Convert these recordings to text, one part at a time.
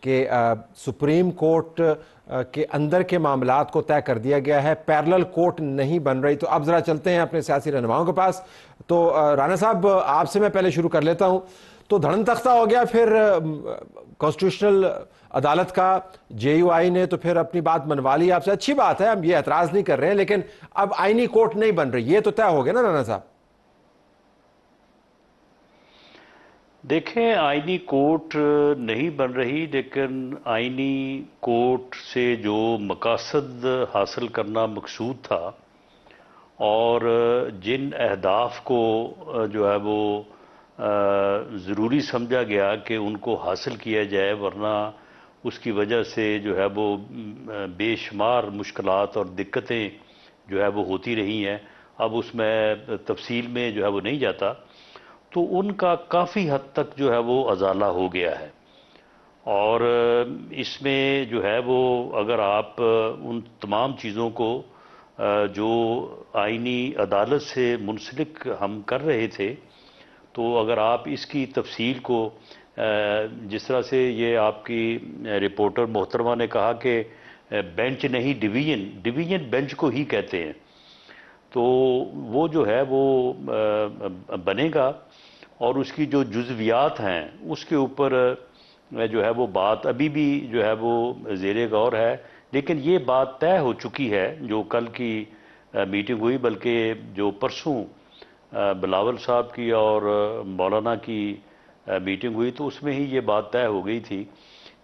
کہ supreme court کے اندر کے معاملات کو طے کر دیا گیا ہے, پیرلل کورٹ نہیں بن رہی. تو اب ذرا چلتے ہیں اپنے سیاسی رہنماؤں کے پاس. تو رانا صاحب آپ سے میں پہلے شروع کر لیتا ہوں. تو دھڑن تختہ ہو گیا پھر کانسٹیٹیوشنل عدالت کا, جے یو آئی نے تو پھر اپنی بات منوا لی آپ سے, اچھی بات ہے, ہم یہ اعتراض نہیں کر رہے ہیں, لیکن اب آئینی کورٹ نہیں بن رہی, یہ تو طے ہو گیا نا رانا صاحب؟ دیکھیں, آئینی کورٹ نہیں بن رہی, لیکن آئینی کورٹ سے جو مقاصد حاصل کرنا مقصود تھا اور جن اہداف کو جو ہے وہ ضروری سمجھا گیا کہ ان کو حاصل کیا جائے, ورنہ اس کی وجہ سے جو ہے وہ بے شمار مشکلات اور دقتیں جو ہے وہ ہوتی رہی ہیں. اب اس میں تفصیل میں جو ہے وہ نہیں جاتا, تو ان کا کافی حد تک جو ہے وہ ازالہ ہو گیا ہے. اور اس میں جو ہے وہ اگر آپ ان تمام چیزوں کو جو آئینی عدالت سے منسلک ہم کر رہے تھے, تو اگر آپ اس کی تفصیل کو جس طرح سے یہ آپ کی رپورٹر محترمہ نے کہا کہ بینچ نہیں ڈویژن بینچ کو ہی کہتے ہیں, تو وہ جو ہے وہ بنے گا اور اس کی جو جزویات ہیں اس کے اوپر جو ہے وہ بات ابھی بھی جو ہے وہ زیر غور ہے. لیکن یہ بات طے ہو چکی ہے جو کل کی میٹنگ ہوئی, بلکہ جو پرسوں بلاول صاحب کی اور مولانا کی میٹنگ ہوئی تو اس میں ہی یہ بات طے ہو گئی تھی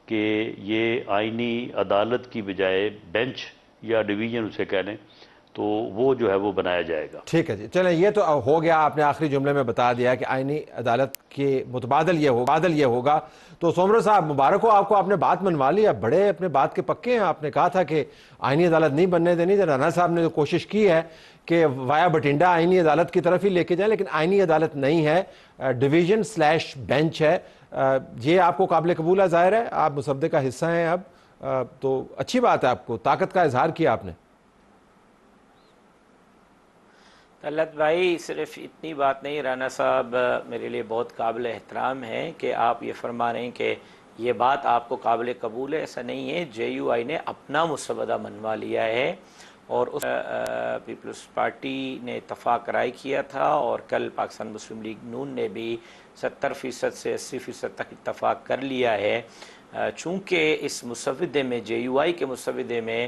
کہ یہ آئینی عدالت کی بجائے بینچ یا ڈویژن اسے کہہ لیں, تو وہ جو ہے وہ بنایا جائے گا. ٹھیک ہے جی, چلیں یہ تو ہو گیا, آپ نے آخری جملے میں بتا دیا کہ آئینی عدالت کے متبادل یہ ہوگا. تو سومرو صاحب مبارک ہو آپ کو, آپ نے بات منوا لی, اب بڑے اپنے بات کے پکے ہیں. آپ نے کہا تھا کہ آئینی عدالت نہیں بننے دینی, رانا صاحب نے جو کوشش کی ہے کہ وایا بٹھنڈا آئینی عدالت کی طرف ہی لے کے جائیں, لیکن آئینی عدالت نہیں ہے, ڈویژن/بینچ ہے. یہ آپ کو قابل قبول ہے, ظاہر ہے آپ مسودے کا حصہ ہیں اب, تو اچھی بات ہے, آپ کو طاقت کا اظہار کیا آپ نے. طلعت بھائی, صرف اتنی بات نہیں, رانا صاحب میرے لیے بہت قابل احترام ہے کہ آپ یہ فرما رہے ہیں کہ یہ بات آپ کو قابل قبول ہے. ایسا نہیں ہے, جے یو آئی نے اپنا مسودہ منوا لیا ہے اور اس پیپلز پارٹی نے اتفاق رائے کیا تھا, اور کل پاکستان مسلم لیگ نون نے بھی 70% سے 80% تک اتفاق کر لیا ہے. چونکہ اس مسودے میں, جے یو آئی کے مسودے میں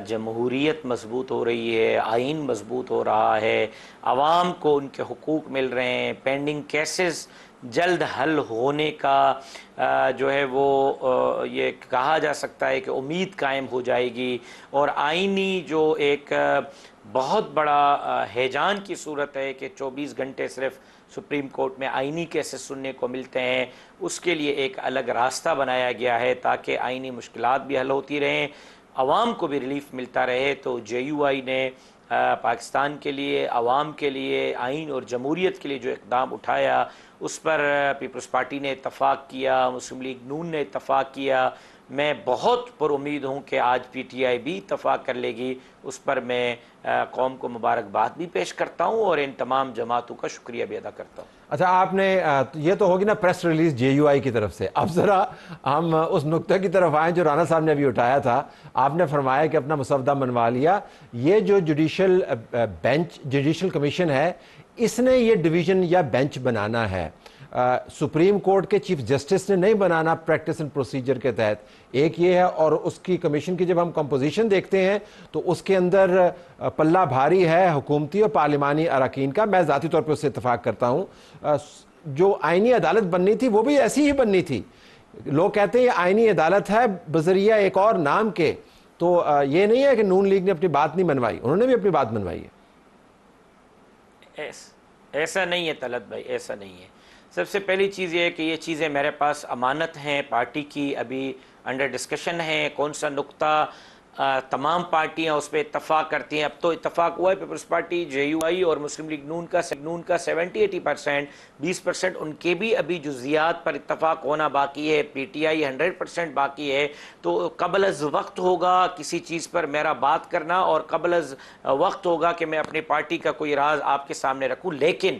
جمہوریت مضبوط ہو رہی ہے, آئین مضبوط ہو رہا ہے, عوام کو ان کے حقوق مل رہے ہیں, پینڈنگ کیسز جلد حل ہونے کا جو ہے وہ یہ کہا جا سکتا ہے کہ امید قائم ہو جائے گی, اور آئینی جو ایک بہت بڑا ہیجان کی صورت ہے کہ 24 گھنٹے صرف سپریم کورٹ میں آئینی کیسز سننے کو ملتے ہیں, اس کے لیے ایک الگ راستہ بنایا گیا ہے تاکہ آئینی مشکلات بھی حل ہوتی رہیں, عوام کو بھی ریلیف ملتا رہے. تو جے یو آئی نے پاکستان کے لیے, عوام کے لیے, آئین اور جمہوریت کے لیے جو اقدام اٹھایا اس پر پیپلز پارٹی نے اتفاق کیا, مسلم لیگ نون نے اتفاق کیا. میں بہت پر امید ہوں کہ آج پی ٹی آئی بھی اتفاق کر لے گی. اس پر میں قوم کو مبارکباد بھی پیش کرتا ہوں اور ان تمام جماعتوں کا شکریہ بھی ادا کرتا ہوں. اچھا, آپ نے یہ تو ہوگی نا پریس ریلیز جے یو آئی کی طرف سے, اب ذرا ہم اس نقطے کی طرف آئیں جو رانا صاحب نے ابھی اٹھایا تھا. آپ نے فرمایا کہ اپنا مسودہ منوا لیا, یہ جو جوڈیشل کمیشن ہے اس نے یہ ڈویژن یا بینچ بنانا ہے, سپریم کورٹ کے چیف جسٹس نے نہیں بنانا پریکٹس اینڈ پروسیجر کے تحت. ایک یہ ہے, اور اس کی کمیشن کی جب ہم کمپوزیشن دیکھتے ہیں تو اس کے اندر پلہ بھاری ہے حکومتی اور پارلیمانی اراکین کا. میں ذاتی طور پہ اس سے اتفاق کرتا ہوں. جو آئینی عدالت بننی تھی وہ بھی ایسی ہی بننی تھی. لوگ کہتے ہیں یہ آئینی عدالت ہے بذریعہ ایک اور نام کے, تو یہ نہیں ہے کہ نون لیگ نے اپنی بات نہیں منوائی, انہوں نے بھی اپنی بات منوائی ہے. ایسا نہیں ہے طلعت بھائی, ایسا نہیں ہے. سب سے پہلی چیز یہ ہے کہ یہ چیزیں میرے پاس امانت ہیں پارٹی کی, ابھی انڈر ڈسکشن ہیں. کون سا نقطہ تمام پارٹیاں اس پہ اتفاق کرتی ہیں. اب تو اتفاق ہوا ہے پیپلز پارٹی, جے یو آئی اور مسلم لیگ نون کا 70-80%, 20% ان کے بھی ابھی جزیات پر اتفاق ہونا باقی ہے. پی ٹی آئی 100% باقی ہے. تو قبل از وقت ہوگا کسی چیز پر میرا بات کرنا, اور قبل از وقت ہوگا کہ میں اپنی پارٹی کا کوئی راز آپ کے سامنے رکھوں. لیکن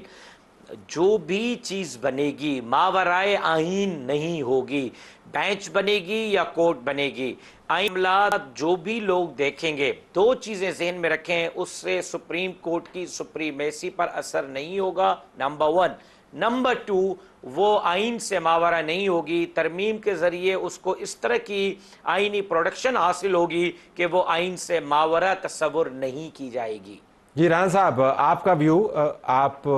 جو بھی چیز بنے گی ماورائے آئین نہیں ہوگی، بینچ بنے گی یا کورٹ بنے گی، آئین معاملات جو بھی لوگ دیکھیں گے، دو چیزیں ذہن میں رکھیں، اس سے سپریم کورٹ کی سپریمیسی پر اثر نہیں ہوگا، نمبر 1۔ نمبر 2، وہ آئین سے ماورا نہیں ہوگی، ترمیم کے ذریعے اس کو اس طرح کی آئینی پروڈکشن حاصل ہوگی کہ وہ آئین سے ماورا تصور نہیں کی جائے گی۔ جی رانا صاحب، آپ کا ویو، آپ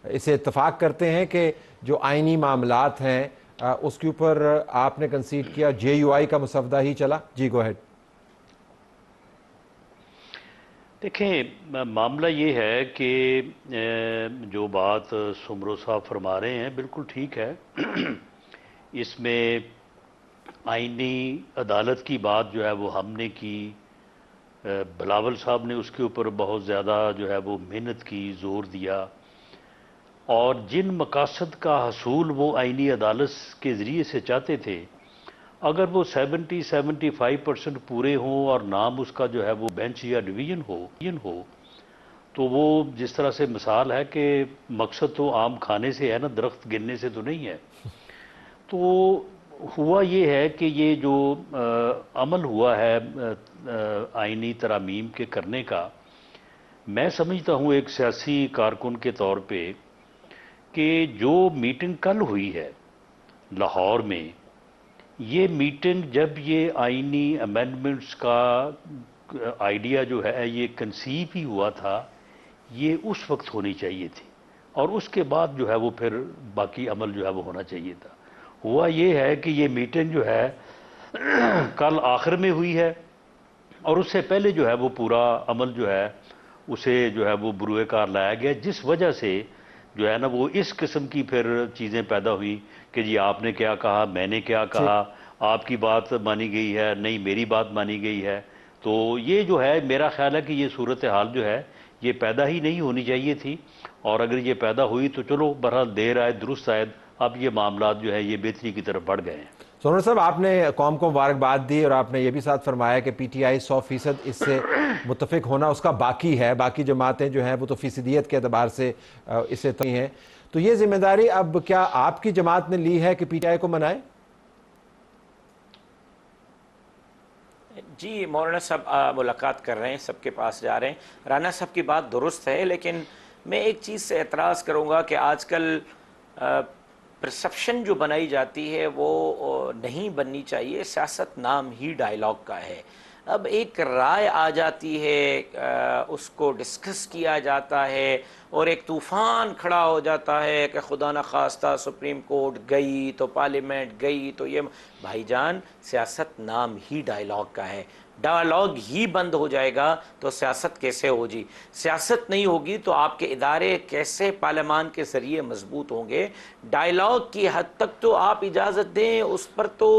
اسے اتفاق کرتے ہیں کہ جو آئینی معاملات ہیں اس کے اوپر آپ نے کنسیڈ کیا، جے یو آئی کا مسودہ ہی چلا؟ جی گو ہیڈ۔ دیکھیں، معاملہ یہ ہے کہ جو بات سمرو صاحب فرما رہے ہیں بالکل ٹھیک ہے۔ اس میں آئینی عدالت کی بات جو ہے وہ ہم نے کی، بلاول صاحب نے اس کے اوپر بہت زیادہ جو ہے وہ محنت کی، زور دیا، اور جن مقاصد کا حصول وہ آئینی عدالت کے ذریعے سے چاہتے تھے، اگر وہ 70-75% پورے ہوں اور نام اس کا جو ہے وہ بینچ یا ڈویژن ہو تو وہ جس طرح سے مثال ہے کہ مقصد تو عام کھانے سے ہے نا، درخت گرنے سے تو نہیں ہے۔ تو ہوا یہ ہے کہ یہ جو عمل ہوا ہے آئینی ترامیم کے کرنے کا، میں سمجھتا ہوں ایک سیاسی کارکن کے طور پہ کہ جو میٹنگ کل ہوئی ہے لاہور میں، یہ میٹنگ جب یہ آئینی امینڈمنٹس کا آئیڈیا جو ہے یہ کنسیو ہی ہوا تھا، یہ اس وقت ہونی چاہیے تھی، اور اس کے بعد جو ہے وہ پھر باقی عمل جو ہے وہ ہونا چاہیے تھا۔ ہوا یہ ہے کہ یہ میٹنگ جو ہے کل آخر میں ہوئی ہے، اور اس سے پہلے جو ہے وہ پورا عمل جو ہے اسے جو ہے وہ بروئے کار لایا گیا، جس وجہ سے جو ہے نا وہ اس قسم کی پھر چیزیں پیدا ہوئی کہ جی آپ نے کیا کہا، میں نے کیا کہا، آپ کی بات مانی گئی ہے، نہیں میری بات مانی گئی ہے۔ تو یہ جو ہے میرا خیال ہے کہ یہ صورتحال جو ہے یہ پیدا ہی نہیں ہونی چاہیے تھی، اور اگر یہ پیدا ہوئی تو چلو بہرحال دیر آئے درست آئے، اب یہ معاملات جو ہے یہ بہتری کی طرف بڑھ گئے ہیں۔ سونر صاحب، آپ نے قوم کو مبارکباد دی اور آپ نے یہ بھی ساتھ فرمایا کہ پی ٹی آئی 100% اس سے متفق ہونا اس کا باقی ہے، باقی جماعتیں جو ہیں وہ تو فیصدیت کے اعتبار سے اسے تو ہیں، تو یہ ذمہ داری اب کیا آپ کی جماعت نے لی ہے کہ پی ٹی آئی کو منائے؟ جی مولانا صاحب ملاقات کر رہے ہیں، سب کے پاس جا رہے ہیں، رانا صاحب کی بات درست ہے، لیکن میں ایک چیز سے اعتراض کروں گا کہ آج کل پرسپشن جو بنائی جاتی ہے وہ نہیں بننی چاہیے، سیاست نام ہی ڈائیلاگ کا ہے۔ اب ایک رائے آ جاتی ہے، اس کو ڈسکس کیا جاتا ہے، اور ایک طوفان کھڑا ہو جاتا ہے کہ خدا نخواستہ سپریم کورٹ گئی تو پارلیمنٹ گئی تو یہ، بھائی جان سیاست نام ہی ڈائیلاگ کا ہے، ڈائیلاگ ہی بند ہو جائے گا تو سیاست کیسے ہوگی؟ سیاست نہیں ہوگی تو آپ کے ادارے کیسے پارلیمان کے ذریعے مضبوط ہوں گے؟ ڈائیلاگ کی حد تک تو آپ اجازت دیں، اس پر تو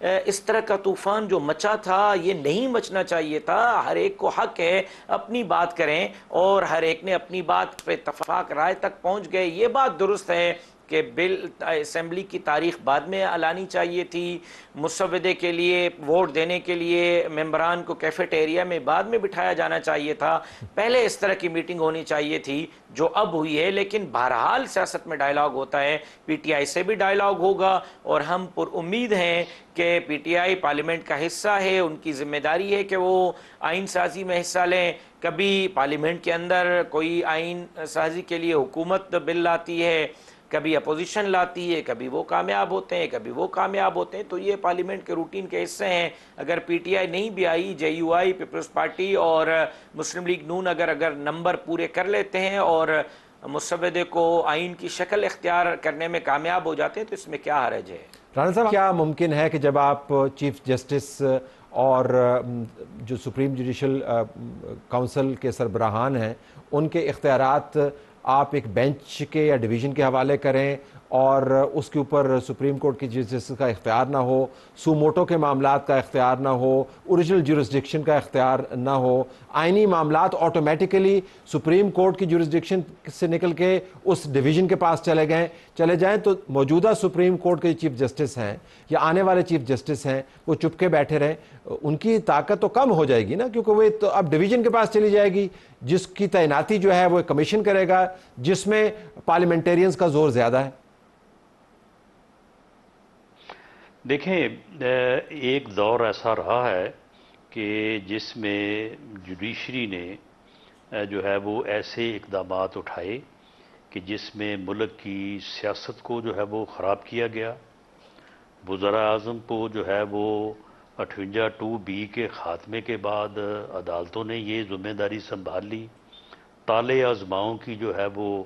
اس طرح کا طوفان جو مچا تھا یہ نہیں مچنا چاہیے تھا۔ ہر ایک کو حق ہے اپنی بات کریں، اور ہر ایک نے اپنی بات پہ اتفاق رائے تک پہنچ گئے، یہ بات درست ہے کہ بل اسمبلی کی تاریخ بعد میں اعلانی چاہیے تھی، مسودے کے لیے ووٹ دینے کے لیے ممبران کو کیفیٹیریا میں بعد میں بٹھایا جانا چاہیے تھا، پہلے اس طرح کی میٹنگ ہونی چاہیے تھی جو اب ہوئی ہے۔ لیکن بہرحال سیاست میں ڈائیلاگ ہوتا ہے، پی ٹی آئی سے بھی ڈائیلاگ ہوگا، اور ہم پر امید ہیں کہ پی ٹی آئی پارلیمنٹ کا حصہ ہے، ان کی ذمہ داری ہے کہ وہ آئین سازی میں حصہ لیں۔ کبھی پارلیمنٹ کے اندر کوئی آئین سازی کے لیے حکومت بل لاتی ہے، کبھی اپوزیشن لاتی ہے، کبھی وہ کامیاب ہوتے ہیں، کبھی وہ کامیاب ہوتے ہیں، تو یہ پارلیمنٹ کے روٹین کے حصے ہیں۔ اگر پی ٹی آئی نہیں بھی آئی، جے یو آئی، پیپلز پارٹی اور مسلم لیگ نون اگر نمبر پورے کر لیتے ہیں اور مسودے کو آئین کی شکل اختیار کرنے میں کامیاب ہو جاتے ہیں تو اس میں کیا حرج ہے؟ رانا صاحب، کیا ممکن ہے کہ جب آپ چیف جسٹس اور جو سپریم جوڈیشل کونسل کے سربراہان ہیں ان کے اختیارات آپ ایک بینچ کے یا ڈویژن کے حوالے کریں اور اس کے اوپر سپریم کورٹ کی جسٹس کا اختیار نہ ہو, سو موٹو کے معاملات کا اختیار نہ ہو, اوریجنل جورسڈکشن کا اختیار نہ ہو, آئینی معاملات آٹومیٹیکلی سپریم کورٹ کی جورسڈکشن سے نکل کے اس ڈویژن کے پاس چلے جائیں, تو موجودہ سپریم کورٹ کے چیف جسٹس ہیں یا آنے والے چیف جسٹس ہیں وہ چپ کے بیٹھے رہیں, ان کی طاقت تو کم ہو جائے گی نا, کیونکہ وہ تو اب ڈویژن کے پاس چلی جائے گی جس کی تعیناتی جو ہے وہ کمیشن کرے گا جس میں پارلیمنٹیرینز کا زور زیادہ ہے. دیکھیں, ایک دور ایسا رہا ہے کہ جس میں جوڈیشری نے جو ہے وہ ایسے اقدامات اٹھائے کہ جس میں ملک کی سیاست کو جو ہے وہ خراب کیا گیا. وزراء اعظم کو جو ہے وہ 58(2)(b) کے خاتمے کے بعد عدالتوں نے یہ ذمہ داری سنبھال لی. طالع ازماؤں کی جو ہے وہ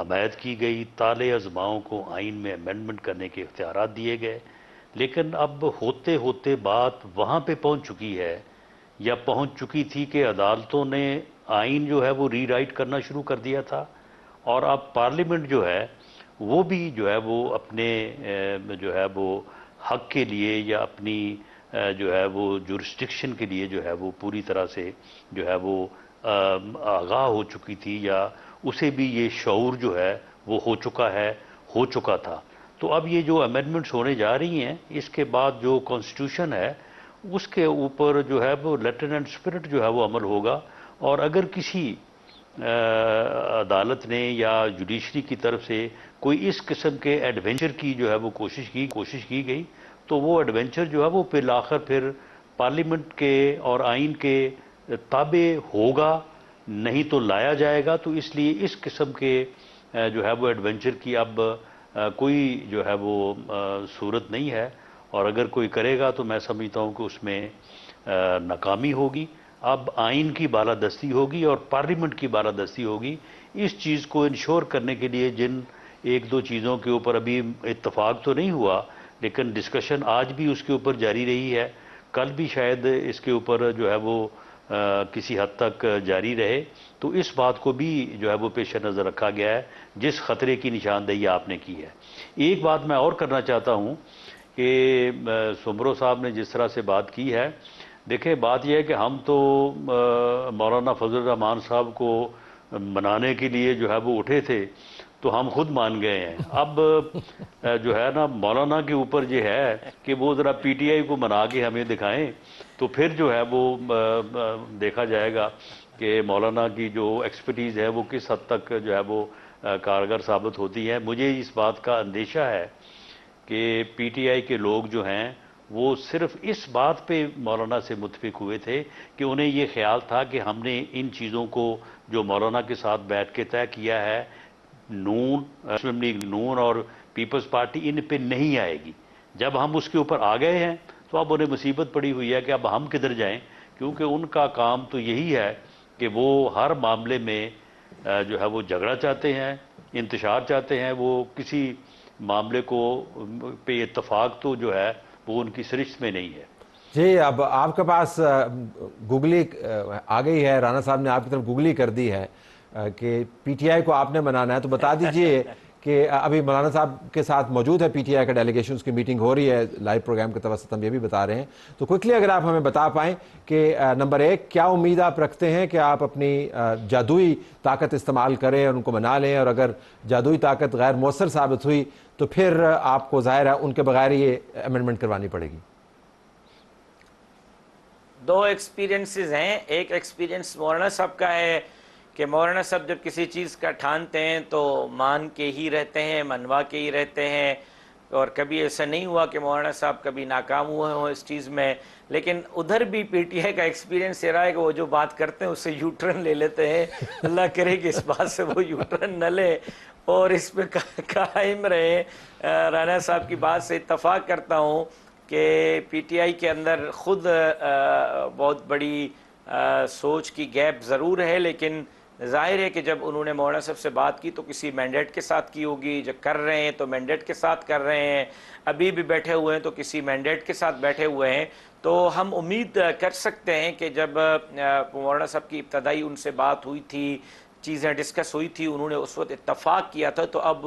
حمایت کی گئی, طالع ازماؤں کو آئین میں امینڈمنٹ کرنے کے اختیارات دیے گئے. لیکن اب ہوتے ہوتے بات وہاں پہ پہنچ چکی ہے یا پہنچ چکی تھی کہ عدالتوں نے آئین جو ہے وہ ری رائٹ کرنا شروع کر دیا تھا, اور اب پارلیمنٹ جو ہے وہ بھی جو ہے وہ اپنے جو ہے وہ حق کے لیے یا اپنی جو ہے وہ جورسڈکشن کے لیے جو ہے وہ پوری طرح سے جو ہے وہ آگاہ ہو چکی تھی, یا اسے بھی یہ شعور جو ہے وہ ہو چکا تھا. تو اب یہ جو امینڈمنٹس ہونے جا رہی ہیں, اس کے بعد جو کانسٹیٹیوشن ہے اس کے اوپر جو ہے وہ لیٹر اینڈ اسپرٹ جو ہے وہ عمل ہوگا. اور اگر کسی عدالت نے یا جوڈیشری کی طرف سے کوئی اس قسم کے ایڈونچر کی جو ہے وہ کوشش کی گئی, تو وہ ایڈونچر جو ہے وہ بالآخر پھر پارلیمنٹ کے اور آئین کے تابع ہوگا, نہیں تو لایا جائے گا. تو اس لیے اس قسم کے جو ہے وہ ایڈونچر کی اب کوئی جو ہے وہ صورت نہیں ہے, اور اگر کوئی کرے گا تو میں سمجھتا ہوں کہ اس میں ناکامی ہوگی. اب آئین کی بالادستی ہوگی اور پارلیمنٹ کی بالادستی ہوگی. اس چیز کو انشور کرنے کے لیے جن ایک دو چیزوں کے اوپر ابھی اتفاق تو نہیں ہوا, لیکن ڈسکشن آج بھی اس کے اوپر جاری رہی ہے, کل بھی شاید اس کے اوپر جو ہے وہ کسی حد تک جاری رہے. تو اس بات کو بھی جو ہے وہ پیش نظر رکھا گیا ہے جس خطرے کی نشاندہی آپ نے کی ہے. ایک بات میں اور کرنا چاہتا ہوں کہ سمرو صاحب نے جس طرح سے بات کی ہے, دیکھیں بات یہ ہے کہ ہم تو مولانا فضل الرحمان صاحب کو منانے کے لیے جو ہے وہ اٹھے تھے, تو ہم خود مان گئے ہیں. اب جو ہے نا مولانا کے اوپر یہ ہے کہ وہ ذرا پی ٹی آئی کو منا کے ہمیں دکھائیں, تو پھر جو ہے وہ دیکھا جائے گا کہ مولانا کی جو ایکسپرٹیز ہے وہ کس حد تک جو ہے وہ کارگر ثابت ہوتی ہے. مجھے اس بات کا اندیشہ ہے کہ پی ٹی آئی کے لوگ جو ہیں وہ صرف اس بات پہ مولانا سے متفق ہوئے تھے کہ انہیں یہ خیال تھا کہ ہم نے ان چیزوں کو جو مولانا کے ساتھ بیٹھ کے طے کیا ہے, مسلم لیگ نون اور پیپلز پارٹی ان پہ نہیں آئے گی. جب ہم اس کے اوپر آ گئے ہیں تو اب انہیں مصیبت پڑی ہوئی ہے کہ اب ہم کدھر جائیں, کیونکہ ان کا کام تو یہی ہے کہ وہ ہر معاملے میں جو ہے وہ جھگڑا چاہتے ہیں, انتشار چاہتے ہیں. وہ کسی معاملے کو پہ اتفاق تو جو ہے وہ ان کی سرشت میں نہیں ہے. جی, اب آپ کے پاس گوگلی آ گئی ہے, رانا صاحب نے آپ کی طرف گوگلی کر دی ہے کہ پی ٹی آئی کو آپ نے منانا ہے, تو بتا دیجئے کہ ابھی مولانا صاحب کے ساتھ موجود ہے پی ٹی آئی کا ڈیلیگیشن, اس کی میٹنگ ہو رہی ہے لائیو پروگرام کے توسط ہم یہ بھی بتا رہے ہیں. تو کوئکلی اگر آپ ہمیں بتا پائیں کہ نمبر 1 کیا امید آپ رکھتے ہیں کہ آپ اپنی جادوئی طاقت استعمال کریں اور ان کو منا لیں, اور اگر جادوئی طاقت غیر مؤثر ثابت ہوئی تو پھر آپ کو ظاہر ہے ان کے بغیر یہ امینڈمنٹ کروانی پڑے گی. 2 ایکسپیرینسز ہیں. ایک ایکسپیرینس مولانا صاحب کا ہے کہ مولانا صاحب جب کسی چیز کا ٹھانتے ہیں تو مان کے ہی رہتے ہیں, منوا کے ہی رہتے ہیں, اور کبھی ایسا نہیں ہوا کہ مولانا صاحب کبھی ناکام ہوئے ہوں اس چیز میں. لیکن ادھر بھی پی ٹی آئی کا ایکسپیرینس یہ رہا ہے کہ وہ جو بات کرتے ہیں اس سے یو ٹرن لے لیتے ہیں. اللہ کرے کہ اس بات سے وہ یو ٹرن نہ لے اور اس پہ قائم رہے. رانا صاحب کی بات سے اتفاق کرتا ہوں کہ پی ٹی آئی کے اندر خود بہت بڑی سوچ کی گیپ ضرور ہے, لیکن ظاہر ہے کہ جب انہوں نے مولانا صاحب سے بات کی تو کسی مینڈیٹ کے ساتھ کی ہوگی. جب کر رہے ہیں تو مینڈیٹ کے ساتھ کر رہے ہیں, ابھی بھی بیٹھے ہوئے ہیں تو کسی مینڈیٹ کے ساتھ بیٹھے ہوئے ہیں. تو ہم امید کر سکتے ہیں کہ جب مولانا صاحب کی ابتدائی ان سے بات ہوئی تھی, چیزیں ڈسکس ہوئی تھی, انہوں نے اس وقت اتفاق کیا تھا, تو اب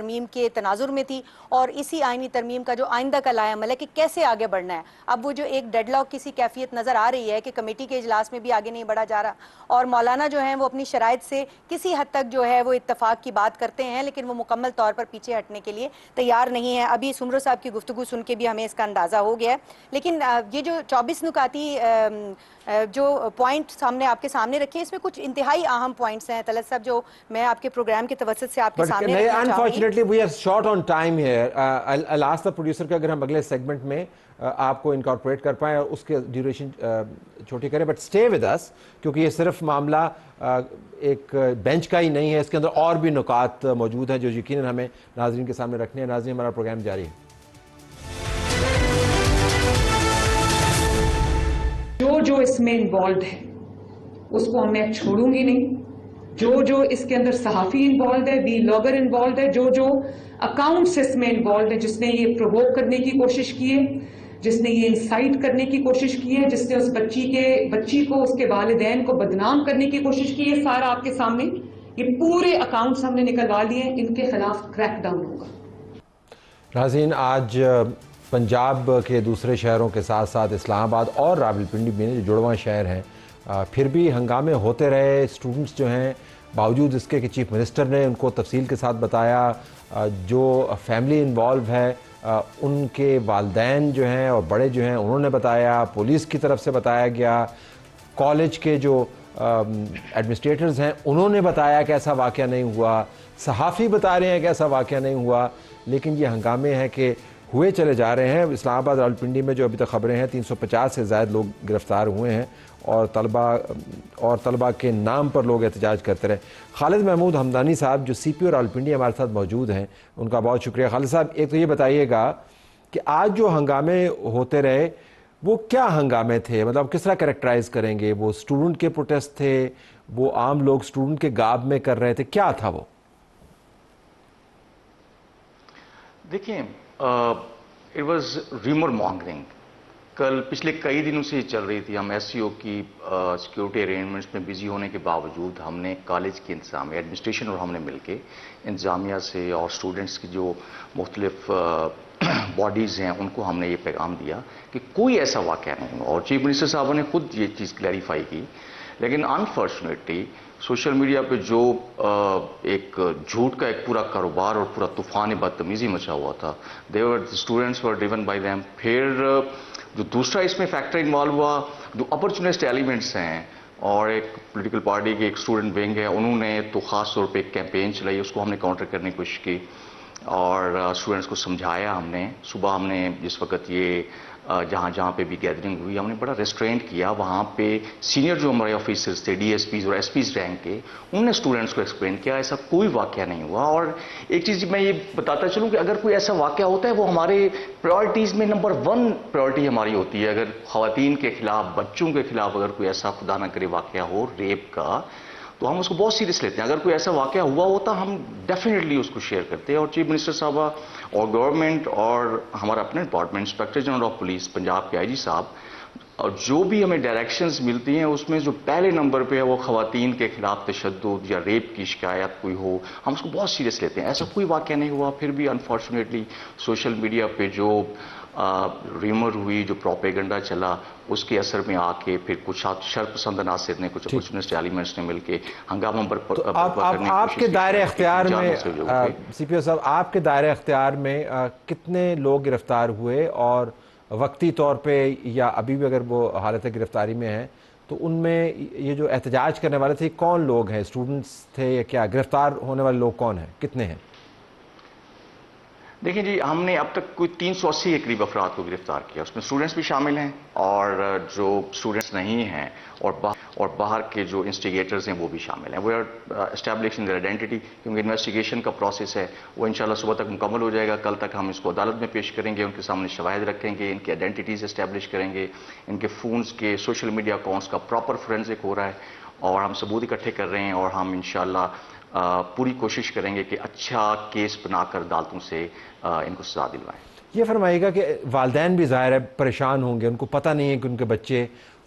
ترمیم کے تناظر میں تھی اور اسی آئینی ترمیم کا جو آئندہ کا لائحہ عمل ہے کہ کیسے آگے بڑھنا ہے. اب وہ جو ایک ڈیڈ لاک کسی کیفیت نظر آ رہی ہے کہ کمیٹی کے اجلاس میں بھی آگے نہیں بڑھا جا رہا اور مولانا جو ہیں وہ اپنی شرائط سے کسی حد تک جو ہے وہ اتفاق کی بات کرتے ہیں لیکن وہ مکمل طور پر پیچھے ہٹنے کے لیے تیار نہیں ہے. ابھی سمرو صاحب کی گفتگو سن کے بھی ہمیں اس کا اندازہ ہو گیا ہے. لیکن یہ جو 24 نکاتی جو پوائنٹس ہم نے آپ کے سامنے رکھے اس میں کچھ انتہائی اہم پوائنٹس ہیں طلعت صاحب جو میں آپ کے پروگرام کے توسط سے آپ کے سامنے رکھنا چاہوں گی. Unfortunately we are short on time here. I'll ask the producer کہ اگر ہم اگلے سیگمنٹ میں آپ کو انکارپوریٹ کر پائیں اور اس کے ڈیوریشن چھوٹی کریں بٹ اسٹے ود اس کیونکہ یہ صرف معاملہ ایک بینچ کا ہی نہیں ہے, اس کے اندر اور بھی نکات موجود ہیں جو یقیناً ہمیں ناظرین کے سامنے رکھنے ہیں. ناظرین ہمارا پروگرام جاری ہے. جو اس میں انوالوڈ ہے اس کو میں چھوڑوں گی نہیں. جو اس کے اندر صحافی انوالوڈ ہے, ولاگر انوالوڈ ہے, جو اکاؤنٹس اس میں انوالوڈ ہے, جس نے یہ پرووک کرنے کی کوشش کی ہے, جس نے یہ انسائٹ کرنے کی کوشش کی ہے, جس نے اس بچی کو اس کے والدین کو بدنام کرنے کی کوشش کی ہے, سارا آپ کے سامنے یہ پورے اکاؤنٹس ہم نے نکلوا لیے ہیں. ان کے خلاف کریک ڈاؤن ہوگا. ناظرین آج پنجاب کے دوسرے شہروں کے ساتھ ساتھ اسلام آباد اور راولپنڈی میں جو جڑواں شہر ہیں پھر بھی ہنگامے ہوتے رہے. اسٹوڈنٹس جو ہیں باوجود اس کے کہ چیف منسٹر نے ان کو تفصیل کے ساتھ بتایا, جو فیملی انوالو ہے ان کے والدین جو ہیں اور بڑے جو ہیں انہوں نے بتایا, پولیس کی طرف سے بتایا گیا, کالج کے جو ایڈمنسٹریٹرز ہیں انہوں نے بتایا کہ ایسا واقعہ نہیں ہوا, صحافی بتا رہے ہیں کہ ایسا واقعہ نہیں ہوا. لیکن یہ ہنگامے ہیں کہ ہوئے چلے جا رہے ہیں. اسلام آباد راولپنڈی میں جو ابھی تک خبریں ہیں 350 سے زائد لوگ گرفتار ہوئے ہیں اور طلبہ کے نام پر لوگ احتجاج کرتے رہے. خالد محمود ہمدانی صاحب جو سی پی او راولپنڈی ہمارے ساتھ موجود ہیں ان کا بہت شکریہ. خالد صاحب ایک تو یہ بتائیے گا کہ آج جو ہنگامے ہوتے رہے وہ کیا ہنگامے تھے, مطلب کس طرح کریکٹرائز کریں گے؟ وہ اسٹوڈنٹ کے پروٹیسٹ تھے, وہ عام لوگ اسٹوڈنٹ کے گاب میں کر رہے تھے, کیا تھا وہ؟ دیکھیں اٹ واز ریمر مانگرنگ. کل پچھلے کئی دنوں سے یہ چل رہی تھی. ہم ایس سی او کی سیکیورٹی ارینجمنٹس میں بزی ہونے کے باوجود ہم نے کالج کے انتظامیہ ایڈمنسٹریشن اور ہم نے مل کے انتظامیہ سے اور اسٹوڈنٹس کی جو مختلف باڈیز ہیں ان کو ہم نے یہ پیغام دیا کہ کوئی ایسا واقعہ نہیں ہوا. اور چیف منسٹر صاحب نے خود یہ چیز کلیریفائی کی. لیکن انفارچونیٹلی سوشل میڈیا پہ جو ایک جھوٹ کا ایک پورا کاروبار اور پورا طوفان بدتمیزی مچا ہوا تھا, students were driven by them. پھر جو دوسرا اس میں فیکٹر انوالو ہوا جو اپرچونسٹ ایلیمنٹس ہیں اور ایک پولیٹیکل پارٹی کے ایک اسٹوڈنٹ ونگ ہے, انہوں نے تو خاص طور پہ ایک کیمپین چلائی, اس کو ہم نے کاؤنٹر کرنے کی کوشش کی اور اسٹوڈنٹس کو سمجھایا. ہم نے صبح ہم نے جس وقت یہ جہاں پہ بھی گیدرنگ ہوئی ہم نے بڑا ریسٹرینٹ کیا. وہاں پہ سینئر جو ہمارے آفیسرز تھے ڈی ایس پیز اور ایس پیز رینک کے, انہوں نے اسٹوڈنٹس کو ایکسپلین کیا ایسا کوئی واقعہ نہیں ہوا. اور ایک چیز میں یہ بتاتا چلوں کہ اگر کوئی ایسا واقعہ ہوتا ہے وہ ہمارے پرائرٹیز میں نمبر 1 پرائرٹی ہماری ہوتی ہے. اگر خواتین کے خلاف بچوں کے خلاف اگر کوئی ایسا خدا نہ کرے واقعہ ہو ریپ کا تو ہم اس کو بہت سیریس لیتے ہیں. اگر کوئی ایسا واقعہ ہوا ہوتا ہم ڈیفینیٹلی اس کو شیئر کرتے ہیں. اور چیف منسٹر صاحبہ اور گورنمنٹ اور ہمارا اپنا department inspector general of police Punjab کے آئی جی صاحب اور جو بھی ہمیں ڈائریکشنز ملتی ہیں اس میں جو پہلے نمبر پہ ہے وہ خواتین کے خلاف تشدد یا ریپ کی شکایت کوئی ہو ہم اس کو بہت سیریس لیتے ہیں. ایسا کوئی واقعہ نہیں ہوا. پھر بھی انفارچونیٹلی سوشل میڈیا پہ جو ریمر ہوئی, جو پروپیگنڈا چلا, اس کے اثر میں آ کے پھر کچھ شرپسند عناصر نے کچھ اپورچونسٹ ایلیمنٹس نے مل کے ہنگامہ آپ کے دائرۂ اختیار میں سی پی او صاحب آپ کے دائرۂ اختیار میں کتنے لوگ گرفتار ہوئے اور وقتی طور پہ یا ابھی بھی اگر وہ حالت گرفتاری میں ہیں تو ان میں یہ جو احتجاج کرنے والے تھے کون لوگ ہیں؟ اسٹوڈنٹس تھے یا کیا؟ گرفتار ہونے والے لوگ کون ہیں, کتنے ہیں؟ دیکھیں جی ہم نے اب تک کوئی 380 کے قریب افراد کو گرفتار کیا. اس میں اسٹوڈنٹس بھی شامل ہیں اور جو اسٹوڈنٹس نہیں ہیں اور باہر کے جو انسٹیگیٹرز ہیں وہ بھی شامل ہیں. We are establishing their identity کیونکہ انویسٹیگیشن کا پروسیس ہے وہ انشاءاللہ صبح تک مکمل ہو جائے گا. کل تک ہم اس کو عدالت میں پیش کریں گے, ان کے سامنے شواہد رکھیں گے, ان کی آئیڈینٹیز اسٹیبلش کریں گے, ان کے فونز کے سوشل میڈیا اکاؤنٹس کا پراپر فورینزک ہو رہا ہے اور ہم ثبوت اکٹھے کر رہے ہیں اور ہم انشاءاللہ پوری کوشش کریں گے کہ اچھا کیس بنا کر عدالتوں سے ان کو سزا دلوائیں. یہ فرمائیے گا کہ والدین بھی ظاہر ہے پریشان ہوں گے, ان کو پتہ نہیں ہے کہ ان کے بچے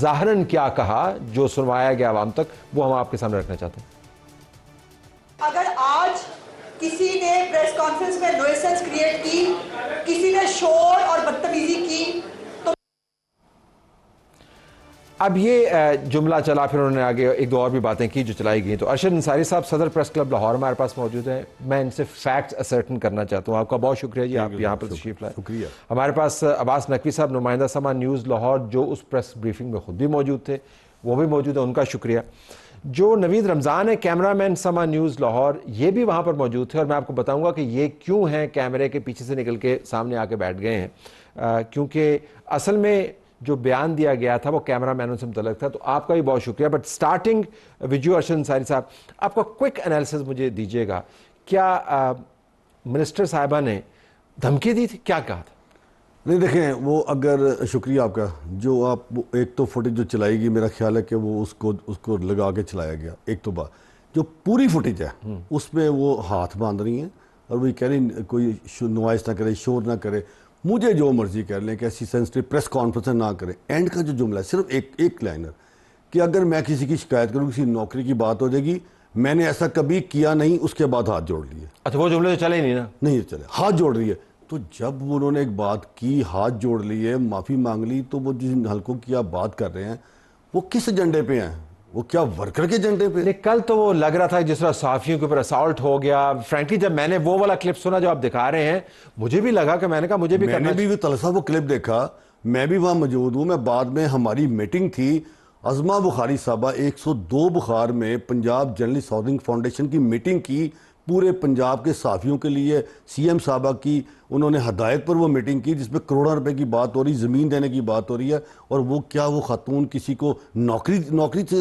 ظاہراً کیا کہا جو سنوایا گیا عوام تک، وہ ہم آپ کے سامنے رکھنا چاہتے ہیں۔ اگر آج کسی نے پریس کانفرنس میں نوئسنس کریٹ کی، کسی نے شور اور بدتمیزی کی، تو اب یہ جملہ چلا، پھر انہوں نے آگے ایک دو اور بھی باتیں کی جو چلائی گئیں۔ تو ارشد انصاری صاحب صدر پریس کلب لاہور ہمارے پاس موجود ہیں، میں ان سے فیکٹس اسرٹن کرنا چاہتا ہوں۔ آپ کا بہت شکریہ جی، آپ یہاں پر تشریف لائے۔ شکریہ۔ ہمارے پاس عباس نقوی صاحب نمائندہ سما نیوز لاہور، جو اس پریس بریفنگ میں خود بھی موجود تھے، وہ بھی موجود ہیں، ان کا شکریہ۔ جو نوید رمضان ہے کیمرہ مین سما نیوز لاہور، یہ بھی وہاں پر موجود تھے، اور میں آپ کو بتاؤں گا کہ یہ کیوں ہیں کیمرے کے پیچھے سے نکل کے سامنے آ کے بیٹھ گئے ہیں، کیونکہ اصل میں جو بیان دیا گیا تھا وہ کیمرہ مینوں سے متعلق تھا۔ تو آپ کا بھی بہت شکریہ۔ But starting which you Arshad Ansari صاحب، آپ کا کوئک انالیسس مجھے دیجیے گا، کیا منسٹر صاحبہ نے دھمکی دی تھی، کیا کہا تھا؟ نہیں دیکھیں، وہ اگر شکریہ آپ کا، جو آپ ایک تو فوٹیج جو چلائی گئی، میرا خیال ہے کہ وہ اس کو لگا کے چلایا گیا، ایک تو بات جو پوری فوٹیج ہے اس میں وہ ہاتھ باندھ رہی ہیں اور وہ کہہ رہی کوئی نوائز نہ کرے، شور نہ کرے، مجھے جو مرضی کر لیں کہ ایسی سینسٹیو پریس کانفرنس نہ کریں۔ اینڈ کا جو جملہ ہے صرف ایک لائنر کہ اگر میں کسی کی شکایت کروں، کسی نوکری کی بات ہو جائے گی، میں نے ایسا کبھی کیا نہیں، اس کے بعد ہاتھ جوڑ لیے۔ اچھا، وہ جملے تو چلے نہیں نا؟ نہیں چلے، ہاتھ جوڑ رہی ہے۔ تو جب انہوں نے ایک بات کی، ہاتھ جوڑ لیے، معافی مانگ لی، تو وہ جن حلقوں کی آپ بات کر رہے ہیں وہ کس ایجنڈے پہ ہیں؟ وہ کیا ورکر کے ایجنڈے پہ؟ کل تو وہ لگ رہا تھا جس طرح صحافیوں کے اوپر اسالٹ ہو گیا۔ فرینکلی جب میں نے وہ والا کلپ سنا جو آپ دکھا رہے ہیں، مجھے بھی لگا کہ میں نے کہا مجھے بھی کرنا میں نے بھی طلعت صاحب وہ کلپ دیکھا، میں بھی وہاں موجود ہوں۔ میں بعد میں ہماری میٹنگ تھی، عظمہ بخاری صاحبہ 102 بخار میں پنجاب جرنلسٹ ہاؤسنگ فاؤنڈیشن کی میٹنگ کی، پورے پنجاب کے صحافیوں کے لیے، سی ایم صاحبہ کی انہوں نے ہدایت پر وہ میٹنگ کی، جس میں کروڑوں روپے کی بات ہو رہی، زمین دینے کی بات ہو رہی ہے، اور وہ کیا وہ خاتون کسی کو نوکری سے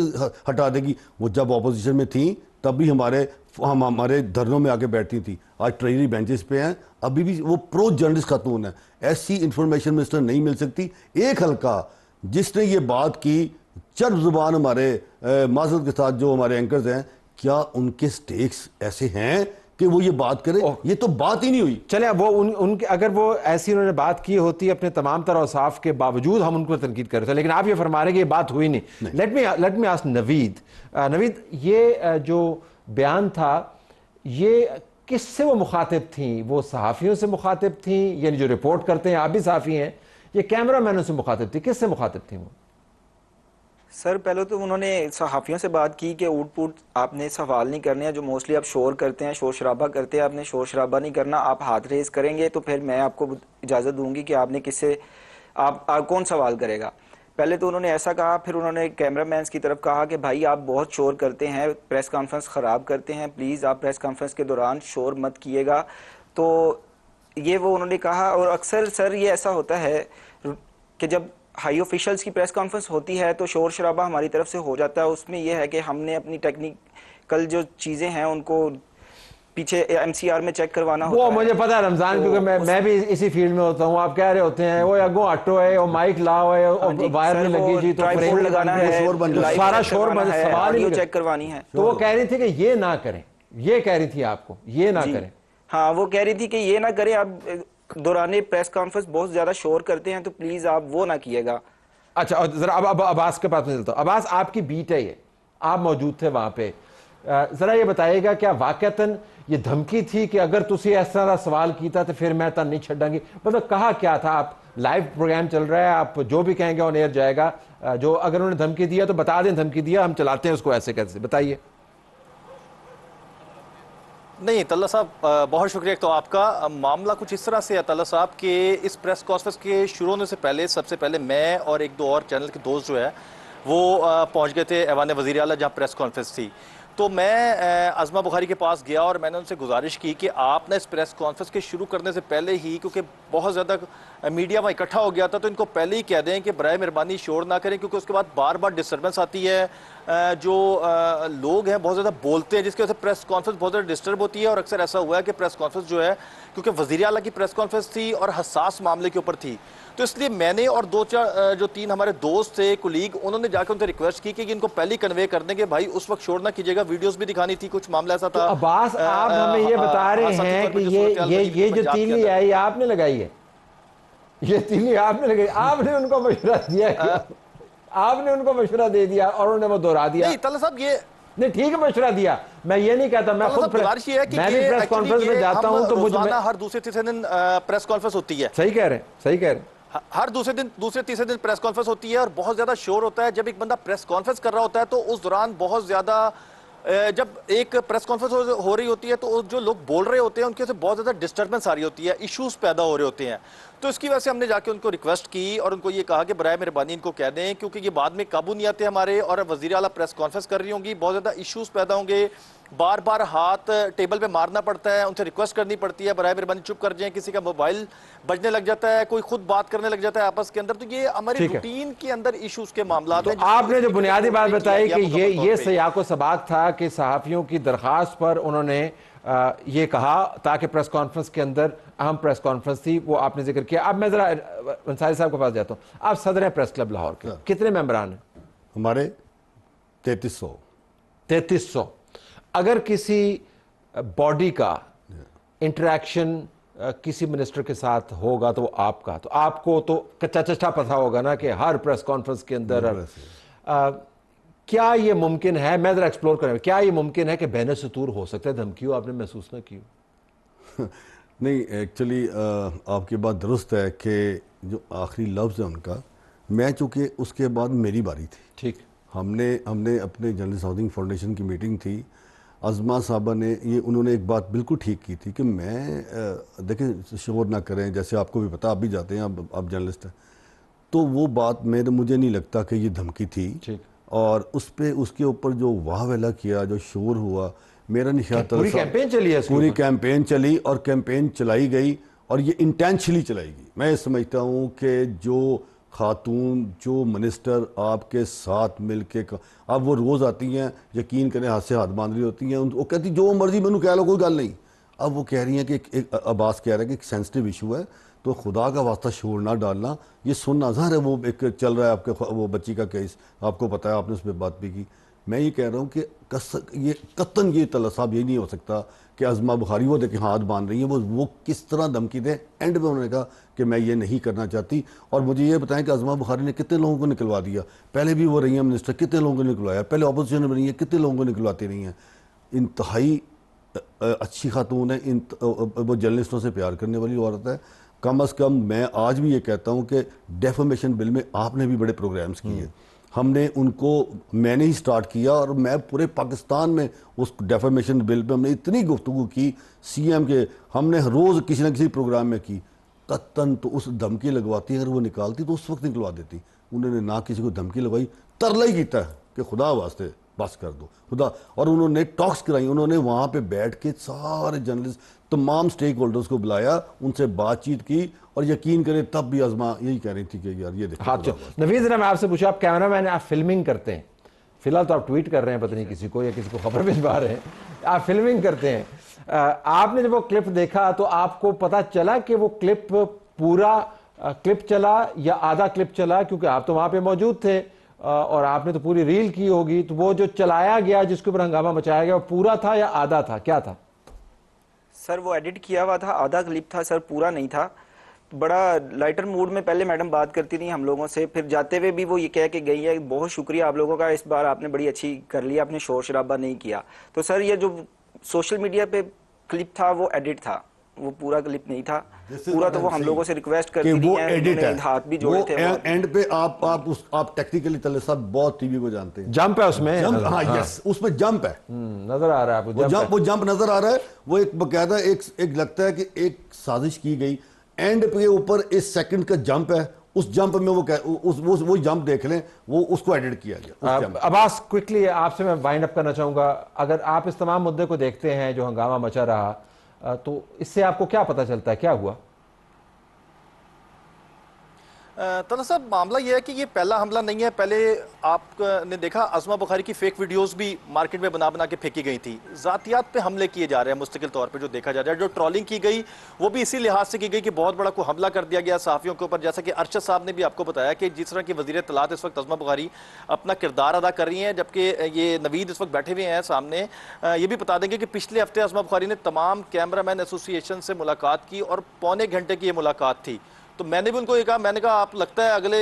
ہٹا دے گی؟ وہ جب اپوزیشن میں تھیں تب بھی ہمارے دھرنوں میں آ کے بیٹھتی تھیں، آج ٹریجری بینچز پہ ہیں، ابھی بھی وہ پرو جرنلسٹ خاتون ہیں۔ ایسی انفارمیشن منسٹر نہیں مل سکتی۔ ایک حلقہ جس نے یہ بات کی، چرب زبان ہمارے معذرت کے ساتھ جو ہمارے اینکرز ہیں، کیا ان کے سٹیکس ایسے ہیں کہ وہ یہ بات کریں؟ یہ تو بات ہی نہیں ہوئی۔ چلیں، وہ اگر وہ ایسی انہوں نے بات کی ہوتی اپنے تمام تر اوصاف کے باوجود ہم ان کو تنقید کر رہے تھے، لیکن آپ یہ فرما رہے ہیں کہ یہ بات ہوئی نہیں۔ لیٹ می آسک نوید، یہ جو بیان تھا یہ کس سے وہ مخاطب تھیں؟ وہ صحافیوں سے مخاطب تھیں، یعنی جو رپورٹ کرتے ہیں، آپ بھی صحافی ہیں، یہ کیمرہ مینوں سے مخاطب تھی، کس سے مخاطب تھیں وہ؟ سر پہلے تو انہوں نے صحافیوں سے بات کی کہ اوٹ پوٹ آپ نے سوال نہیں کرنے ہیں، جو موسٹلی آپ شور کرتے ہیں، شور شرابہ کرتے ہیں، آپ نے شور شرابہ نہیں کرنا، آپ ہاتھ ریز کریں گے تو پھر میں آپ کو اجازت دوں گی کہ آپ نے کس سے آپ کون سوال کرے گا۔ پہلے تو انہوں نے ایسا کہا، پھر انہوں نے کیمرہ مینس کی طرف کہا کہ بھائی آپ بہت شور کرتے ہیں، پریس کانفرنس خراب کرتے ہیں، پلیز آپ پریس کانفرنس کے دوران شور مت کیے گا۔ تو یہ وہ انہوں نے کہا، اور اکثر سر یہ ایسا ہوتا ہے کہ جب ہائی آفیشلز کی پریس کانفرنس ہوتی ہے تو شور شرابہ ہماری طرف سے ہو جاتا ہے۔ اس میں یہ ہے کہ ہم نے اپنی ٹیکنیکل جو چیزیں ہیں ان کو پیچھے ایم سی آر میں چیک کروانا ہوتا ہے۔ وہ مجھے پتا ہے رمضان، کیونکہ میں بھی اسی فیلڈ میں ہوتا ہوں۔ آپ کہہ رہے ہوتے ہیں وہ اگوں آٹو ہے، وہ مائک لاؤ ہے، وائر نہیں لگی جی، تو فریم لگانا ہے، سارا شور بند، سوال آڈیو چیک کروانی ہے۔ تو وہ کہہ رہی تھی کہ یہ نہ کریں، یہ کہہ رہی تھی آپ کو یہ نہ کریں۔ ہاں وہ کہہ رہی تھی کہ یہ نہ کریں، آپ دوران پریس کانفرنس بہت زیادہ شور کرتے ہیں تو پلیز آپ وہ نہ کیے گا۔ اچھا ذرا اب عباس کے پاس میں چلتا ہوں۔ عباس، آپ کی بیٹ ہے، یہ آپ موجود تھے وہاں پہ، ذرا یہ بتائیے گا کیا واقعتاً یہ دھمکی تھی کہ اگر تسی اس طرح سوال کیتا تو پھر میں تن نہیں چھڑاں گی؟ مطلب کہا کیا تھا؟ آپ لائیو پروگرام چل رہا ہے، آپ جو بھی کہیں گے آن ایئر جائے گا، جو اگر انہوں نے دھمکی دیا تو بتا دیں دھمکی دیا، ہم چلاتے ہیں اس کو ایسے کیسے، بتائیے۔ نہیں طلعت صاحب، بہت شکریہ۔ تو آپ کا معاملہ کچھ اس طرح سے ہے طلعت صاحب کہ اس پریس کانفرنس کے شروع ہونے سے پہلے سب سے پہلے میں اور ایک دو اور چینل کے دوست جو ہے وہ پہنچ گئے تھے ایوان وزیر اعلیٰ جہاں پریس کانفرنس تھی۔ تو میں عظمہ بخاری کے پاس گیا اور میں نے ان سے گزارش کی کہ آپ نے اس پریس کانفرنس کے شروع کرنے سے پہلے ہی، کیونکہ بہت زیادہ میڈیا وہاں اکٹھا ہو گیا تھا، تو ان کو پہلے ہی کہہ دیں کہ برائے مہربانی شور نہ کریں، کیونکہ اس کے بعد بار بار ڈسٹربنس آتی ہے، جو لوگ ہیں بہت زیادہ بولتے ہیں، جس کی وجہ سے پریس کانفرنس بہت زیادہ ڈسٹرب ہوتی ہے۔ اور اکثر ایسا ہوا ہے کہ پریس کانفرنس جو ہے، کیونکہ وزیر اعلیٰ کی پریس کانفرنس تھی اور حساس معاملے کے اوپر تھی، تو اس لیے میں نے اور جو تین ہمارے دوست تھے، کولیگ، انہوں نے جا کے ان سے ریکویسٹ کی کہ ان کو پہلے کنوے کر دیں کہ بھائی اس وقت شور نہ کیجیے گا، ویڈیوز بھی دکھانی تھی، کچھ معاملہ ایسا تھا۔ عباس، آپ ہمیں یہ بتا رہے ہیں کہ یہ جو تیلی ہے یہ آپ نے لگائی ہے، یہ تیلی آپ نے لگائی، آپ نے ان کو مشورہ دیا ہے؟ آپ نے ان کو مشورہ دے دیا اور انہوں نے وہ دہرا دیا. نہیں طلعت صاحب یہ نہیں ٹھیک ہے مشورہ دیا, میں یہ نہیں کہتا, میں خود گزارش یہ ہے کہ میں بھی پریس کانفرنس میں جاتا ہوں تو مجھے ہر دوسرے تیسرے دن پریس کانفرنس ہوتی ہے. صحیح کہہ رہے ہیں, صحیح کہہ رہے ہیں, ہر دوسرے تیسرے دن پریس کانفرنس ہوتی ہے اور بہت زیادہ شور ہوتا ہے. جب ایک بندہ پریس کانفرنس کر رہا ہوتا ہے تو اس دوران بہت زیادہ جب ایک پریس کانفرنس ہو رہی ہوتی ہے تو جو لوگ بول رہے ہوتے ہیں ان کے سے بہت زیادہ ڈسٹربنس آ رہی ہوتی ہے, ایشوز پیدا ہو رہے ہوتے ہیں. تو اس کی وجہ سے ہم نے جا کے ان کو ریکویسٹ کی اور ان کو یہ کہا کہ برائے مہربانی ان کو کہہ دیں, کیونکہ یہ بعد میں قابو نہیں آتے ہمارے, اور وزیر اعلیٰ پریس کانفرنس کر رہی ہوں گی, بہت زیادہ ایشوز پیدا ہوں گے, بار بار ہاتھ ٹیبل پہ مارنا پڑتا ہے, ان سے ریکویسٹ کرنی پڑتی ہے برائے مہربانی چپ کر جائیں, کسی کا موبائل بجنے لگ جاتا ہے, کوئی خود بات کرنے لگ جاتا ہے آپس کے اندر. تو یہ ہماری روٹین کے اندر ایشوز کے معاملات ہیں. آپ نے جو بنیادی بات بتائی کہ یہ سیاق و سباق تھا کہ صحافیوں کی درخواست پر انہوں نے یہ کہا تاکہ پریس کانفرنس کے اندر اہم پریس کانفرنس تھی, وہ آپ نے ذکر کیا. اب میں ذرا انصاری صاحب کے پاس جاتا ہوں. آپ صدر ہیں پریس کلب لاہور کے, کتنے ممبران ہیں؟ ہمارے 3300. اگر کسی باڈی کا انٹریکشن کسی منسٹر کے ساتھ ہوگا تو وہ آپ کا, تو آپ کو تو کچا چچا پتہ ہوگا نا کہ ہر پریس کانفرنس کے اندر کیا یہ ممکن ہے, میں ذرا ایکسپلور کریں, کیا یہ ممکن ہے کہ بین سطور ہو سکتا ہے دھمکیوں آپ نے محسوس نہ کی؟ نہیں ایکچولی آپ کی بات درست ہے کہ جو آخری لفظ ہے ان کا, میں چونکہ اس کے بعد میری باری تھی. ٹھیک, ہم نے اپنے جرنلسٹ ہاؤسنگ فاؤنڈیشن کی میٹنگ تھی, عظما صاحبہ نے انہوں نے ایک بات بالکل ٹھیک کی تھی کہ میں دیکھیں شور نہ کریں, جیسے آپ کو بھی پتا, آپ بھی جاتے ہیں, آپ جرنلسٹ ہیں, تو وہ بات مجھے نہیں لگتا کہ یہ دھمکی تھی. اور اس کے اوپر جو واہ ویلا کیا, جو شور ہوا, میرا نہیں خیال پوری کیمپین چلی ہے, پوری کیمپین چلی اور کیمپین چلائی گئی اور یہ انٹینشنلی چلائی گئی. میں سمجھتا ہوں کہ جو خاتون, جو منسٹر آپ کے ساتھ مل کے, اب وہ روز آتی ہیں, یقین کریں ہاتھ سے ہاتھ باندھ رہی ہوتی ہیں, وہ کہتی جو مرضی میں نے کہہ لو کوئی گل نہیں. اب وہ کہہ رہی ہیں کہ عباس کہہ رہا ہے کہ ایک سینسٹیو ایشو ہے, تو خدا کا واسطہ شور نہ ڈالنا, یہ سننا ظاہر ہے. وہ ایک چل رہا ہے آپ کے وہ بچی کا کیس, آپ کو پتا ہے, آپ نے اس پہ بات بھی کی. میں یہ کہہ رہا ہوں کہ یہ قطعاً یہ طلعت صاحب یہ نہیں ہو سکتا کہ عظما بخاری وہ دیکھیں ہاتھ باندھ رہی ہیں, وہ کس طرح دھمکی دیں. اینڈ میں انہوں نے کہا کہ میں یہ نہیں کرنا چاہتی. اور مجھے یہ بتائیں کہ عظما بخاری نے کتنے لوگوں کو نکلوا دیا, پہلے بھی وہ رہی ہیں منسٹر, کتنے لوگوں کو نکلوایا, پہلے اپوزیشن میں رہی ہیں, کتنے لوگوں کو نکلواتی رہی ہیں. انتہائی اچھی خاتون ہے, وہ جرنلسٹوں سے پیار کرنے والی عورت ہے. کم از کم میں آج بھی یہ کہتا ہوں کہ ڈیفامیشن بل میں آپ نے بھی بڑے پروگرامز کیے, ہم نے ان کو, میں نے ہی سٹارٹ کیا, اور میں پورے پاکستان میں اس ڈیفامیشن بل پہ ہم نے اتنی گفتگو کی, سی ایم کے ہم نے روز کسی نہ کسی پروگرام میں کی. قطعاً تو اس دھمکی لگواتی, اگر وہ نکالتی تو اس وقت نکلوا دیتی. انہوں نے نہ کسی کو دھمکی لگوائی, ترلا ہی کیتا ہے کہ خدا واسطے بس کر دو خدا. اور انہوں نے ٹاکس کرائی, انہوں نے وہاں پہ بیٹھ کے سارے جرنلسٹ, تمام سٹیک ہولڈرز کو بلایا, ان سے بات چیت کی, اور یقین کریں تب بھی عظما یہی کہہ رہی تھی کہ یار یہ دیکھو. نوید ذرا میں آپ سے پوچھا, آپ کیمرہ مین ہیں, آپ فلمنگ کرتے ہیں, فی الحال تو آپ ٹویٹ کر رہے ہیں, پتہ نہیں کسی کو یا کسی کو خبر بھجوا رہے ہیں, آپ فلمنگ کرتے ہیں. آپ نے جب وہ کلپ دیکھا تو آپ کو پتا چلا کہ وہ کلپ پورا کلپ چلا یا آدھا کلپ چلا, کیونکہ آپ تو وہاں پہ موجود تھے اور آپ نے تو پوری ریل کی ہوگی, تو وہ جو چلایا گیا جس کے اوپر ہنگامہ مچایا گیا وہ پورا تھا یا آدھا تھا, کیا تھا؟ سر وہ ایڈٹ کیا ہوا تھا, آدھا کلپ تھا سر, پورا نہیں تھا. بڑا لائٹر موڈ میں پہلے میڈم بات کرتی تھی ہم لوگوں سے, پھر جاتے ہوئے بھی وہ یہ کہہ کے گئی ہے بہت شکریہ آپ لوگوں کا, اس بار آپ نے بڑی اچھی کر لیا, آپ نے شور شرابہ نہیں کیا. تو سر یہ جو سوشل میڈیا پہ کلپ تھا وہ ایڈٹ تھا, وہ پورا کلپ نہیں تھا پورا. تو وہ ہم لوگوں سے ریکویسٹ کرتی تھی, انہوں نے ہاتھ بھی جوڑے تھے. اینڈ پہ آپ ٹیکنیکلی طلعت صاحب بہت ٹی وی کو جانتے ہیں, جمپ ہے اس میں, ہاں یس, اس میں جمپ ہے, نظر آ رہا ہے وہ جمپ نظر آ رہا ہے. وہ ایک باقاعدہ ایک لگتا ہے کہ ایک سازش کی گئی. اینڈ پہ اوپر اس سیکنڈ کا جمپ ہے, اس جمپ میں وہ جمپ دیکھ لیں, وہ اس کو ایڈٹ کیا گیا. عباس کوئکلی آپ سے میں وائنڈ اپ کرنا چاہوں گا, اگر آپ اس تمام مدعے کو دیکھتے ہیں جو ہنگامہ مچا رہا, تو اس سے آپ کو کیا پتہ چلتا ہے, کیا ہوا؟ طلعت صاحب معاملہ یہ ہے کہ یہ پہلا حملہ نہیں ہے. پہلے آپ نے دیکھا عظما بخاری کی فیک ویڈیوز بھی مارکیٹ میں بنا کے پھینکی گئی تھی, ذاتیات پہ حملے کیے جا رہے ہیں مستقل طور پہ, جو دیکھا جا رہا ہے. جو ٹرولنگ کی گئی وہ بھی اسی لحاظ سے کی گئی کہ بہت بڑا کوئی حملہ کر دیا گیا صحافیوں کے اوپر. جیسا کہ ارشد صاحب نے بھی آپ کو بتایا کہ جس طرح کی وزیر اطلاعات اس وقت عظما بخاری اپنا کردار ادا کر رہی ہیں, جبکہ یہ نوید اس وقت بیٹھے ہوئے ہیں سامنے, یہ بھی بتا دیں گے کہ پچھلے ہفتے عظما بخاری نے تمام کیمرہ مین ایسوسی ایشن سے ملاقات کی, اور پونے گھنٹے کی یہ ملاقات تھی. تو میں نے بھی ان کو یہ کہا, میں نے کہا آپ لگتا ہے اگلے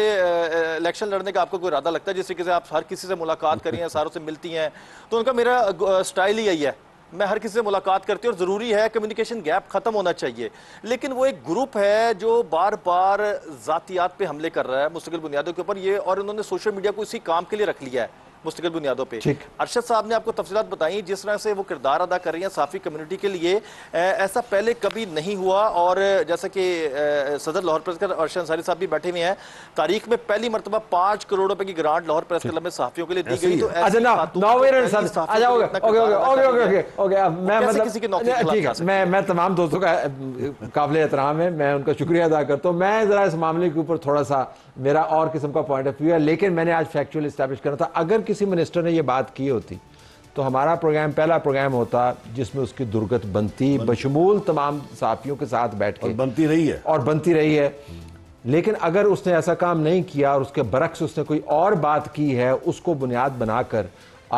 الیکشن لڑنے کا آپ کو کوئی ارادہ لگتا ہے, جس طریقے سے آپ ہر کسی سے ملاقات کری ہیں, ساروں سے ملتی ہیں, تو ان کا میرا سٹائل ہی یہی ہے, میں ہر کسی سے ملاقات کرتی ہوں اور ضروری ہے کمیونیکیشن گیپ ختم ہونا چاہیے, لیکن وہ ایک گروپ ہے جو بار بار ذاتیات پہ حملے کر رہا ہے مستقل بنیادوں کے اوپر, یہ اور انہوں نے سوشل میڈیا کو اسی کام کے لیے رکھ لیا ہے مستقل بنیادوں پہ. ارشد صاحب نے آپ کو تفصیلات بتائیں جس طرح سے وہ کردار ادا کر رہی ہیں صحافی کمیونٹی کے لیے, ایسا پہلے کبھی نہیں ہوا, اور جیسا کہ صدر لاہور پریس کلب ارشد انصاری صاحب بھی بیٹھے ہوئے ہیں, تاریخ میں پہلی مرتبہ 5 کروڑ روپے کی گرانٹ لاہور پریس کلب میں صحافیوں کے لیے دی گئی. تو میں تمام دوستوں کا قابل احترام ہے, میں ان کا شکریہ ادا کرتا ہوں. میں ذرا اس معاملے کے اوپر تھوڑا سا میرا اور قسم کا پوائنٹ آف ویو ہے, لیکن میں نے آج فیکچولی اسٹیبلش کرنا تھا. اگر کسی منسٹر نے یہ بات کی ہوتی تو ہمارا پروگرام پہلا پروگرام ہوتا جس میں اس کی درگت بنتی بشمول تمام صحافیوں کے ساتھ بیٹھ کے, بنتی رہی ہے. لیکن اگر اس نے ایسا کام نہیں کیا اور اس کے برعکس اس نے کوئی اور بات کی ہے, اس کو بنیاد بنا کر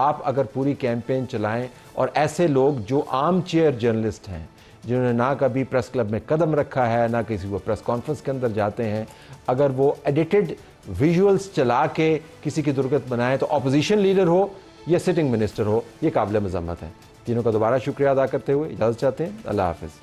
آپ اگر پوری کیمپین چلائیں, اور ایسے لوگ جو عام چیئر جرنلسٹ ہیں جنہوں نے نہ کبھی پریس کلب میں قدم رکھا ہے, نہ کسی کو پریس کانفرنس کے اندر جاتے ہیں, اگر وہ ایڈیٹڈ ویژولز چلا کے کسی کی درگت بنائیں, تو اپوزیشن لیڈر ہو یا سٹنگ منسٹر ہو, یہ قابل مذمت ہے. تینوں کا دوبارہ شکریہ ادا کرتے ہوئے اجازت چاہتے ہیں. اللہ حافظ.